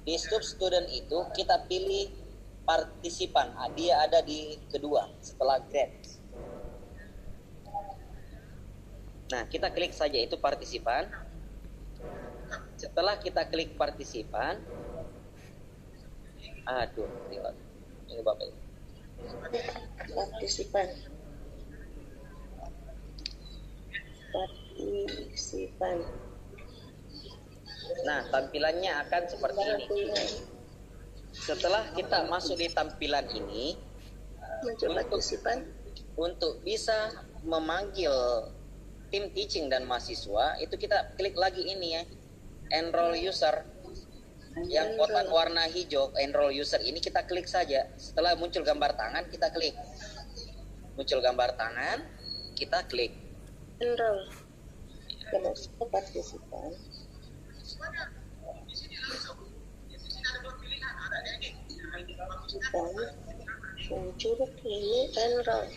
di student itu kita pilih partisipan. Dia ada di kedua setelah grade. Nah, kita klik saja itu partisipan. Setelah kita klik partisipan, ini Bapak. Partisipan. Nah, tampilannya akan seperti ini. Setelah kita masuk di tampilan ini, untuk bisa memanggil tim teaching dan mahasiswa, itu kita klik lagi ini ya, enroll user. Yang kotak warna hijau, enroll user ini kita klik saja. Setelah muncul gambar tangan, kita klik. Muncul gambar tangan, kita klik. Enroll. Partisipan. Kita muncul ini enroll.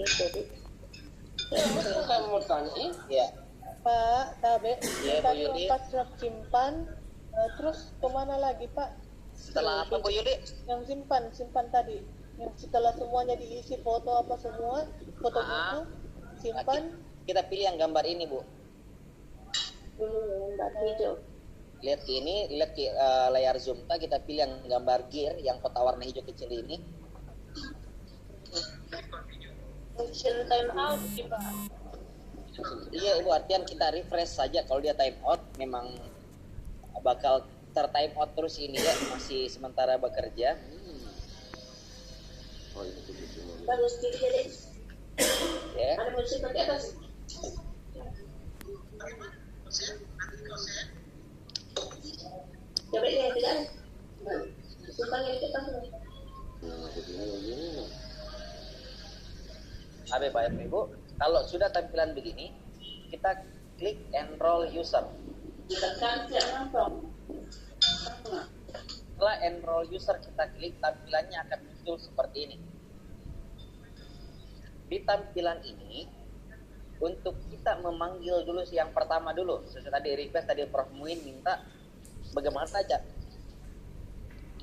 Jadi kamu tanya Ya. Pak Tabe, Ya, Bu tadi Yudi. pas simpan, terus kemana lagi Pak? Setelah apa Bu Yudi? Yang simpan tadi, yang setelah semuanya diisi foto apa semua, foto buku, simpan. Kita pilih yang gambar ini Bu. gambar hijau. Lihat ke layar zoom kita pilih yang gambar gear yang kotak warna hijau kecil ini. Function time out sih Pak. Iya Ibu, artian kita refresh saja. Kalau dia time out memang bakal time out terus ini ya, masih sementara bekerja. Bagus dikit. Ya. Ada musik pakai atas. Coba lihat tidak. Simpan yang kita Baik Ibu, kalau sudah tampilan begini, kita klik enroll user. tekan langsung. Setelah enroll user kita klik, tampilannya akan muncul seperti ini. Di tampilan ini, untuk kita memanggil dulu yang pertama dulu. Sesuai tadi request tadi Prof Muin minta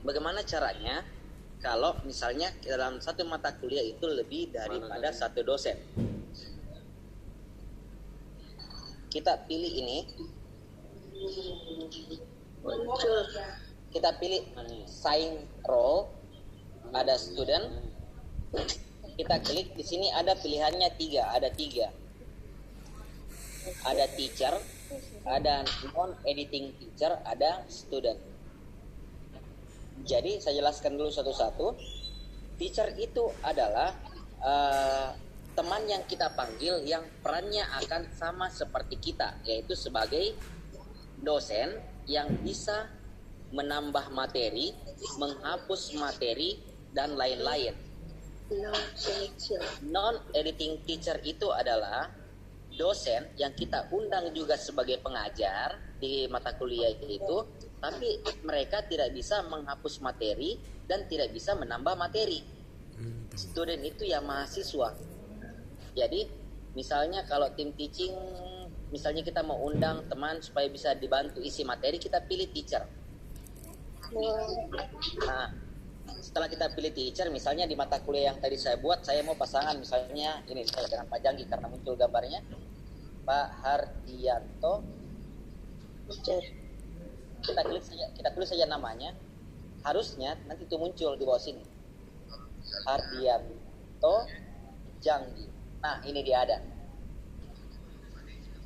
bagaimana caranya kalau misalnya dalam satu mata kuliah itu lebih daripada satu dosen. Kita pilih ini. Muncul. Kita pilih sign role, ada student. Kita klik di sini ada pilihannya tiga. Ada teacher, ada non-editing teacher, ada student. Jadi saya jelaskan dulu satu-satu. Teacher itu adalah teman yang kita panggil yang perannya akan sama seperti kita, yaitu sebagai dosen yang bisa menambah materi, menghapus materi, dan lain-lain. Non-editing teacher itu adalah dosen yang kita undang juga sebagai pengajar di mata kuliah itu, tapi mereka tidak bisa menghapus materi dan tidak bisa menambah materi. Student itu ya mahasiswa. Jadi misalnya kalau tim teaching, misalnya kita mau undang teman supaya bisa dibantu isi materi, kita pilih teacher. Nah, setelah kita pilih teacher, misalnya di mata kuliah yang tadi saya buat, saya mau pasangan misalnya ini saya dengan Pak Janggi karena muncul gambarnya Pak Hardianto. Kita tulis saja namanya. Harusnya nanti itu muncul di bawah sini. Hardianto Janggi. Nah, ini dia ada.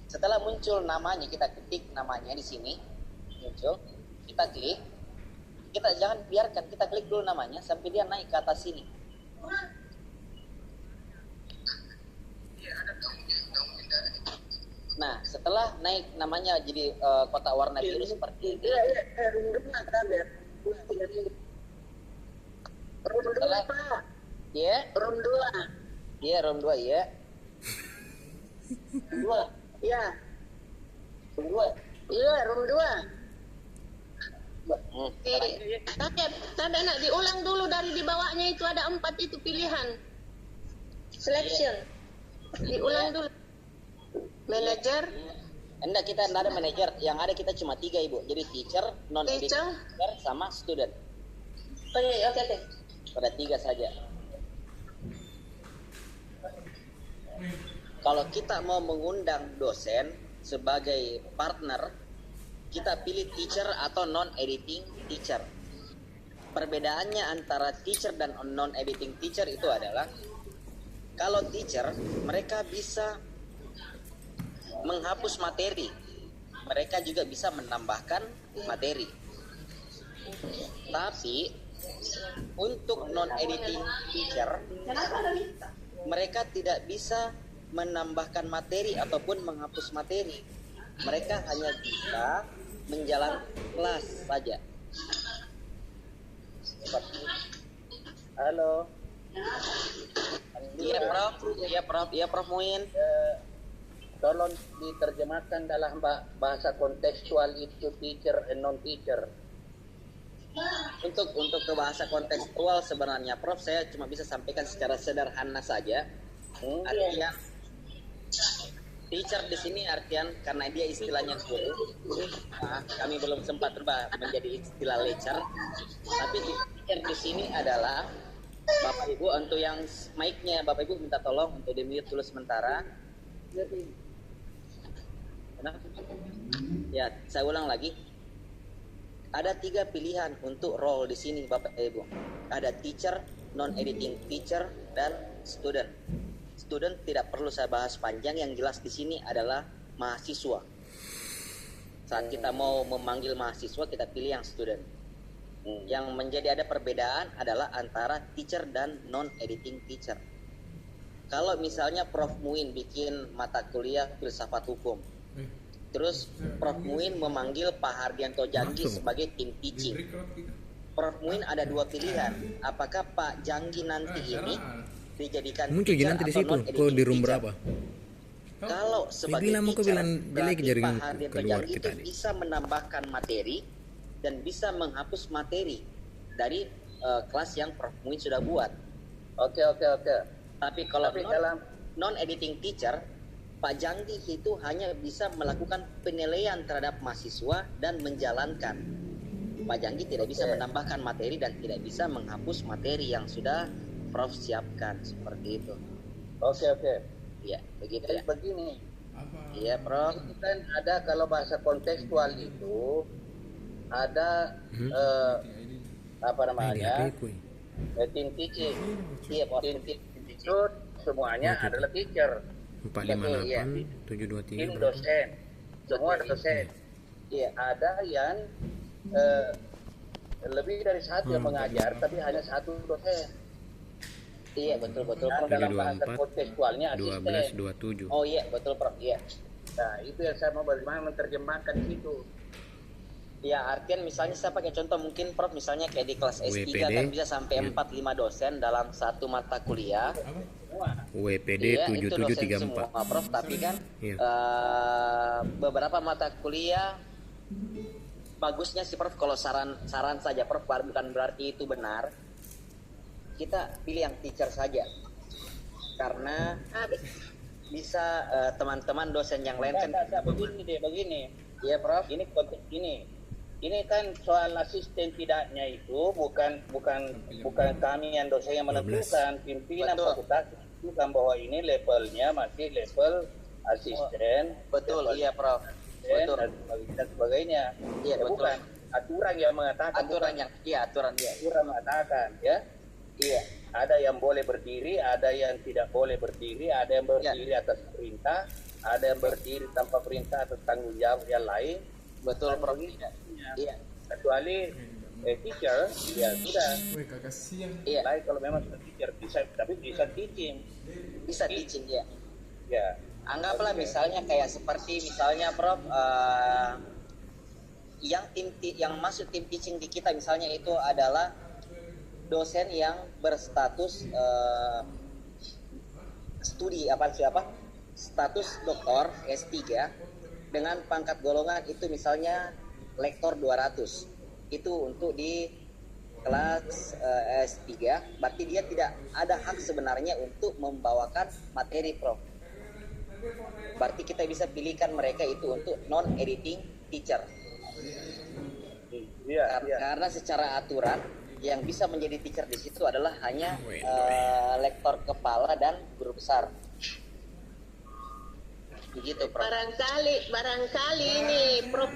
Setelah muncul namanya, kita ketik namanya di sini. Muncul. Kita klik. Kita jangan biarkan, kita klik dulu namanya sampai dia naik ke atas sini. Nah, setelah naik namanya jadi kotak warna biru seperti ini. Setelah, ya, Room 2. ya, room 2 ya. 2. Ya. Room 2. Iya, room 2. Tapi nak diulang dulu dari di bawahnya itu ada 4 itu pilihan. Selection. Diulang dulu. Manager, Enggak, kita enggak ada manajer. Yang ada kita cuma 3 Ibu. Jadi teacher, non editing Teacher. teacher, sama student. oke. Pada 3 saja. Kalau kita mau mengundang dosen sebagai partner, kita pilih teacher atau non-editing teacher. Perbedaannya antara teacher dan non-editing teacher itu adalah, kalau teacher, mereka bisa menghapus materi. Mereka juga bisa menambahkan materi. Tapi, untuk non-editing teacher, mereka tidak bisa menambahkan materi ataupun menghapus materi. Mereka hanya bisa menjalankan kelas saja. Halo. Iya Prof Muin. Tolong diterjemahkan dalam bahasa kontekstual itu teacher and non-teacher. Untuk ke bahasa kontekstual sebenarnya Prof, saya cuma bisa sampaikan secara sederhana saja. Artian teacher di sini artian karena dia istilahnya guru. Nah, kami belum sempat berubah menjadi istilah lecturer. Tapi teacher di sini adalah Bapak Ibu. Untuk yang mic-nya Bapak Ibu minta tolong untuk di-mute dulu sementara. Ya, saya ulang lagi. Ada 3 pilihan untuk role di sini Bapak Ibu. Ada teacher, non-editing teacher, dan student. Student tidak perlu saya bahas panjang, yang jelas di sini adalah mahasiswa. Saat kita mau memanggil mahasiswa, kita pilih yang student. Yang menjadi ada perbedaan adalah antara teacher dan non-editing teacher. Kalau misalnya Prof Muin bikin mata kuliah filsafat hukum, terus Prof Muin memanggil Pak Hardianto Janggi sebagai tim teaching, Prof Muin ada 2 pilihan. Apakah Pak Janggi nanti ini dijadikan muncul teacher nanti di atau situ non-editing kok di room teacher? berapa? Kalau sebagai bilang mau teacher, bilang jelek berarti jaring Pak Hardianto keluar Janggi kita itu nih. bisa menambahkan materi dan bisa menghapus materi dari kelas yang Prof Muin sudah buat. Oke. Tapi kalau dalam non-editing teacher, Pak Janggi itu hanya bisa melakukan penilaian terhadap mahasiswa dan menjalankan. Pak Janggi tidak bisa menambahkan materi dan tidak bisa menghapus materi yang sudah Prof siapkan, seperti itu. Oke. Ya, begitu Jadi ya. begini. Iya, Prof. Itu kan ada, kalau bahasa kontekstual itu ada apa namanya? Tim teaching. Iya, Prof. Tim teaching itu semuanya adalah teacher. 458 723 Tim berapa? dosen. Semua ada dosen. Iya. Ada yang lebih dari satu yang mengajar, tapi hanya satu dosen. Iya, betul Prof. Dalam bahasa 724 kontekstualnya asisten. 1227. Oh iya, betul Prof. Iya. Nah, itu yang saya mau bagaimana menerjemahkan di situ. Ya, artian misalnya saya pakai contoh mungkin Prof, misalnya kayak di kelas S3 WPD. kan bisa sampai 4-5 dosen dalam satu mata kuliah. WPD Iya, itu dosen 7734. semua Prof, tapi kan Iya. beberapa mata kuliah bagusnya sih Prof, kalau saran saja Prof, bukan berarti itu benar. Kita pilih yang teacher saja. Karena bisa teman-teman dosen yang lain kan Begini. iya Prof. Ini konteks ini kan soal asisten tidaknya itu bukan kami yang dosen yang menentukan, pimpinan Betul. fakultas menentukan bahwa ini levelnya masih level asisten. Betul, level iya Prof. asisten, Betul. dan sebagainya. Iya, Ya, betul. bukan aturan yang mengatakan, Aturan yang aturan ya. aturan mengatakan ya. Iya. Ada yang boleh berdiri, ada yang tidak boleh berdiri, ada yang berdiri atas perintah, ada yang berdiri tanpa perintah atas tanggung jawab yang lain. Betul Prof. Iya. Kecuali teacher, ya sudah. Iya. Lain kalau memang sudah teacher bisa, tapi bisa teaching. Bisa teaching ya. Ya. Anggaplah misalnya kayak seperti misalnya Prof, yang masuk tim teaching di kita misalnya itu adalah dosen yang berstatus status doktor S3 dengan pangkat golongan itu misalnya lektor 200. Itu untuk di kelas S3, berarti dia tidak ada hak sebenarnya untuk membawakan materi Prof. berarti kita bisa pilihkan mereka itu untuk non-editing teacher. Iya, iya. Karena secara aturan yang bisa menjadi teacher di situ adalah hanya lektor kepala dan guru besar. Begitu, Prof. Barangkali ini Prof